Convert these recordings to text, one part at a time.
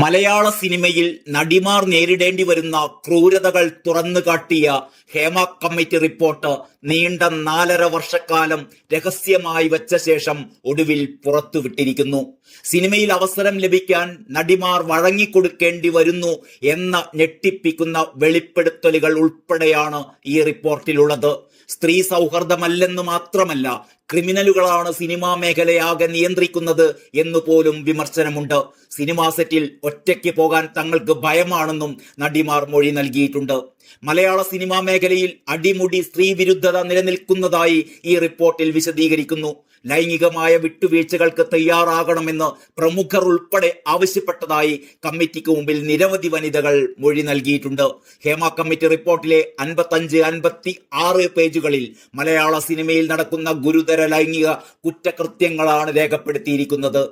മലയാള സിനിമയിൽ നടിമാർ നേരിടേണ്ടി വരുന്ന ക്രൂരതകൾ തുറന്നുകാട്ടിയ ഹേമ കമ്മിറ്റി റിപ്പോർട്ട് നീണ്ട 4.5 വർഷക്കാലം രഹസ്യമായി വച്ച ശേഷം ഒടുവിൽ പുറത്തുവിട്ടിരിക്കുന്നു. സിനിമയിൽ അവസരം ലഭിക്കാൻ നടിമാർ വഴങ്ങിക്കൊടുക്കേണ്ടി വരുന്നു എന്ന ഞെട്ടിപ്പിക്കുന്ന വെളിപ്പെടുത്തലുകൾ ഉൾപ്പെടെയാണ് ഈ റിപ്പോർട്ടിലുള്ളത്. സ്ത്രീ സൗഹൃദമല്ലെന്ന് മാത്രമല്ല, ക്രിമിനലുകളാണ് സിനിമാ മേഖലയാകെ നിയന്ത്രിക്കുന്നത് എന്നു പോലും വിമർശനമുണ്ട്. സിനിമാ സെറ്റിൽ ഒറ്റയ്ക്ക് പോകാൻ തങ്ങൾക്ക് ഭയമാണെന്നും നടിമാർ മൊഴി നൽകിയിട്ടുണ്ട്. മലയാള സിനിമാ മേഖലയിൽ അടിമുടി സ്ത്രീ വിരുദ്ധത നിലനിൽക്കുന്നതായി ഈ റിപ്പോർട്ടിൽ വിശദീകരിക്കുന്നു. ലൈംഗികമായ വിട്ടുവീഴ്ചകൾക്ക് തയ്യാറാകണമെന്ന് പ്രമുഖർ ഉൾപ്പെടെ ആവശ്യപ്പെട്ടതായി കമ്മിറ്റിക്ക് മുമ്പിൽ നിരവധി വനിതകൾ മൊഴി നൽകിയിട്ടുണ്ട്. ഹേമ കമ്മിറ്റി റിപ്പോർട്ടിലെ 55-56 പേജുകളിൽ മലയാള സിനിമയിൽ നടക്കുന്ന ഗുരുതര ലൈംഗിക കുറ്റകൃത്യങ്ങളാണ് രേഖപ്പെടുത്തിയിരിക്കുന്നത്.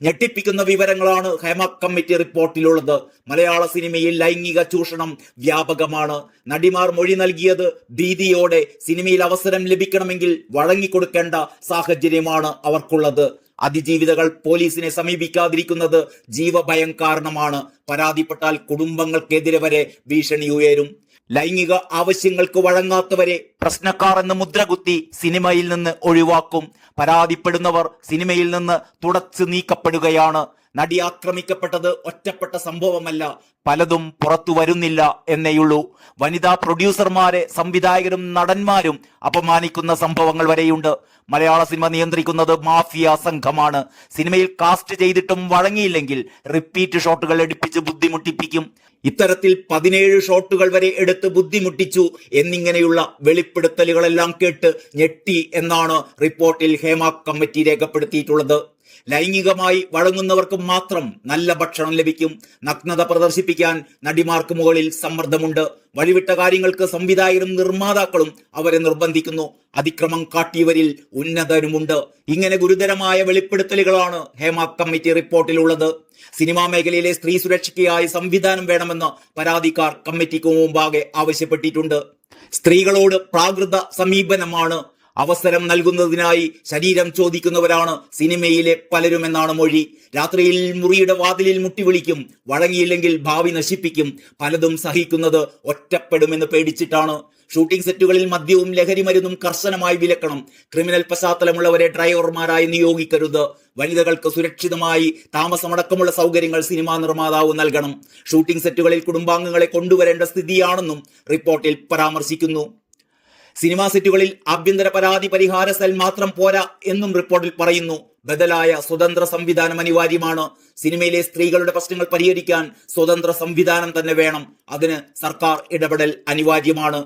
ഞെട്ടിപ്പിക്കുന്ന വിവരങ്ങളാണ് ഹേമ കമ്മിറ്റി റിപ്പോർട്ടിലുള്ളത്. മലയാള സിനിമയിൽ ലൈംഗിക ചൂഷണം വ്യാപകമാണ്. നടിമാർ മൊഴി നൽകിയത് ഭീതിയോടെ സിനിമയിൽ അവസരം ലഭിക്കണമെങ്കിൽ വഴങ്ങിക്കൊടുക്കേണ്ട സാഹചര്യമാണ് അവർക്കുള്ളത്. അതിജീവിതകൾ പോലീസിനെ സമീപിക്കാതിരിക്കുന്നത് ജീവഭയം കാരണമാണ്. പരാതിപ്പെട്ടാൽ കുടുംബങ്ങൾക്കെതിരെ വരെ ഭീഷണി ഉയരും. ലൈംഗിക ആവശ്യങ്ങൾക്ക് വഴങ്ങാത്തവരെ പ്രശ്നക്കാർ എന്ന് മുദ്രകുത്തി സിനിമയിൽ നിന്ന് ഒഴിവാക്കും. പരാതിപ്പെടുന്നവർ സിനിമയിൽ നിന്ന് തുടച്ചു നീക്കപ്പെടുകയാണ്. നടി ആക്രമിക്കപ്പെട്ടത് ഒറ്റപ്പെട്ട സംഭവമല്ല, പലതും പുറത്തു വരുന്നില്ല എന്നേയുള്ളൂ. വനിതാ പ്രൊഡ്യൂസർമാരെ സംവിധായകരും നടന്മാരും അപമാനിക്കുന്ന സംഭവങ്ങൾ വരെയുണ്ട്. മലയാള സിനിമ നിയന്ത്രിക്കുന്നത് മാഫിയ സംഘമാണ്. സിനിമയിൽ കാസ്റ്റ് ചെയ്തിട്ടും വഴങ്ങിയില്ലെങ്കിൽ റിപ്പീറ്റ് ഷോട്ടുകൾ എടുപ്പിച്ച് ബുദ്ധിമുട്ടിപ്പിക്കും. ഇത്തരത്തിൽ 17 ഷോട്ടുകൾ വരെ എടുത്ത് ബുദ്ധിമുട്ടിച്ചു എന്നിങ്ങനെയുള്ള വെളിപ്പെടുത്തലുകളെല്ലാം കേട്ട് ഞെട്ടി എന്നാണ് റിപ്പോർട്ടിൽ ഹേമ കമ്മിറ്റി രേഖപ്പെടുത്തിയിട്ടുള്ളത്. ലൈംഗികമായി വഴങ്ങുന്നവർക്ക് മാത്രം നല്ല ഭക്ഷണം ലഭിക്കും. നഗ്നത പ്രദർശിപ്പിക്കാൻ നടിമാർക്ക് മുകളിൽ സമ്മർദ്ദമുണ്ട്. വഴിവിട്ട കാര്യങ്ങൾക്ക് സംവിധായകരും നിർമ്മാതാക്കളും അവരെ നിർബന്ധിക്കുന്നു. അതിക്രമം കാട്ടിയവരിൽ ഉന്നതരുമുണ്ട്. ഇങ്ങനെ ഗുരുതരമായ വെളിപ്പെടുത്തലുകളാണ് ഹേമ കമ്മിറ്റി റിപ്പോർട്ടിലുള്ളത്. സിനിമാ മേഖലയിലെ സ്ത്രീ സുരക്ഷയ്ക്കായി സംവിധാനം വേണമെന്ന് പരാതിക്കാർ കമ്മിറ്റിക്ക് മുമ്പാകെ ആവശ്യപ്പെട്ടിട്ടുണ്ട്. സ്ത്രീകളോട് പ്രാകൃത സമീപനമാണ്. അവസരം നൽകുന്നതിനായി ശരീരം ചോദിക്കുന്നവരാണ് സിനിമയിലെ പലരുമെന്നാണ് മൊഴി. രാത്രിയിൽ മുറിയുടെ വാതിലിൽ മുട്ടിവിളിക്കും. വഴങ്ങിയില്ലെങ്കിൽ ഭാവി നശിപ്പിക്കും. പലതും സഹിക്കുന്നത് ഒറ്റപ്പെടുമെന്ന് പേടിച്ചിട്ടാണ്. ഷൂട്ടിംഗ് സെറ്റുകളിൽ മദ്യവും ലഹരി മരുന്നും കർശനമായി വിലക്കണം. ക്രിമിനൽ പശ്ചാത്തലമുള്ളവരെ ഡ്രൈവർമാരായി നിയോഗിക്കരുത്. വനിതകൾക്ക് സുരക്ഷിതമായി താമസമടക്കമുള്ള സൗകര്യങ്ങൾ സിനിമാ നിർമ്മാതാവ് നൽകണം. ഷൂട്ടിംഗ് സെറ്റുകളിൽ കുടുംബാംഗങ്ങളെ കൊണ്ടുവരേണ്ട സ്ഥിതിയാണെന്നും റിപ്പോർട്ടിൽ പരാമർശിക്കുന്നു. സിനിമാ സെറ്റുകളിൽ ആഭ്യന്തര പരാതി പരിഹാര സെൽ മാത്രം പോരാ എന്നും റിപ്പോർട്ടിൽ പറയുന്നു. ബദലായ സ്വതന്ത്ര സംവിധാനം അനിവാര്യമാണ്. സിനിമയിലെ സ്ത്രീകളുടെ പ്രശ്നങ്ങൾ പരിഹരിക്കാൻ സ്വതന്ത്ര സംവിധാനം തന്നെ വേണം. അതിന് സർക്കാർ ഇടപെടൽ അനിവാര്യമാണ്.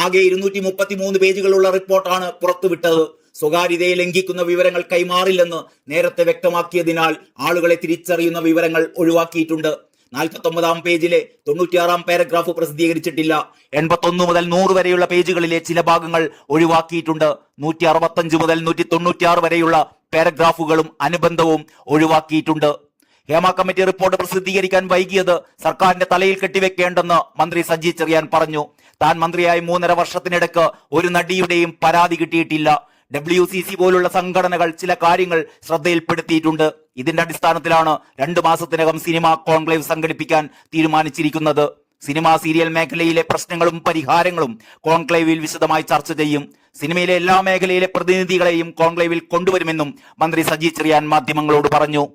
ആകെ 233 പേജുകളുള്ള റിപ്പോർട്ടാണ് പുറത്തുവിട്ടത്. സ്വകാര്യതയെ ലംഘിക്കുന്ന വിവരങ്ങൾ കൈമാറില്ലെന്ന് നേരത്തെ വ്യക്തമാക്കിയതിനാൽ ആളുകളെ തിരിച്ചറിയുന്ന വിവരങ്ങൾ ഒഴിവാക്കിയിട്ടുണ്ട്. 49-ാം പേജിലെ 96-ാം പാരഗ്രാഫ് പ്രസിദ്ധീകരിച്ചിട്ടില്ല. 81 മുതൽ 100 വരെയുള്ള പേജുകളിലെ ചില ഭാഗങ്ങൾ ഒഴിവാക്കിയിട്ടുണ്ട്. 165 മുതൽ 196 വരെയുള്ള പാരഗ്രാഫുകളും അനുബന്ധവും ഒഴിവാക്കിയിട്ടുണ്ട്. ഹേമ കമ്മിറ്റി റിപ്പോർട്ട് പ്രസിദ്ധീകരിക്കാൻ വൈകിയത് സർക്കാരിന്റെ തലയിൽ കെട്ടിവെക്കേണ്ടെന്ന് മന്ത്രി സജി ചെറിയാൻ പറഞ്ഞു. താൻ മന്ത്രിയായി 3.5 വർഷത്തിനിടയ്ക്ക് ഒരു നടിയുടെയും പരാതി കിട്ടിയിട്ടില്ല. WCC പോലുള്ള സംഘടനകൾ ചില കാര്യങ്ങൾ ശ്രദ്ധയിൽപ്പെടുത്തിയിട്ടുണ്ട്. ഇതിന്റെ അടിസ്ഥാനത്തിലാണ് 2 മാസത്തിനകം സിനിമാ കോൺക്ലേവ് സംഘടിപ്പിക്കാൻ തീരുമാനിച്ചിരിക്കുന്നത്. സിനിമാ സീരിയൽ മേഖലയിലെ പ്രശ്നങ്ങളും പരിഹാരങ്ങളും കോൺക്ലേവിൽ വിശദമായി ചർച്ച ചെയ്യും. സിനിമയിലെ എല്ലാ മേഖലയിലെ പ്രതിനിധികളെയും കോൺക്ലേവിൽ കൊണ്ടുവരുമെന്നും മന്ത്രി സജി ചെറിയാൻ മാധ്യമങ്ങളോട് പറഞ്ഞു.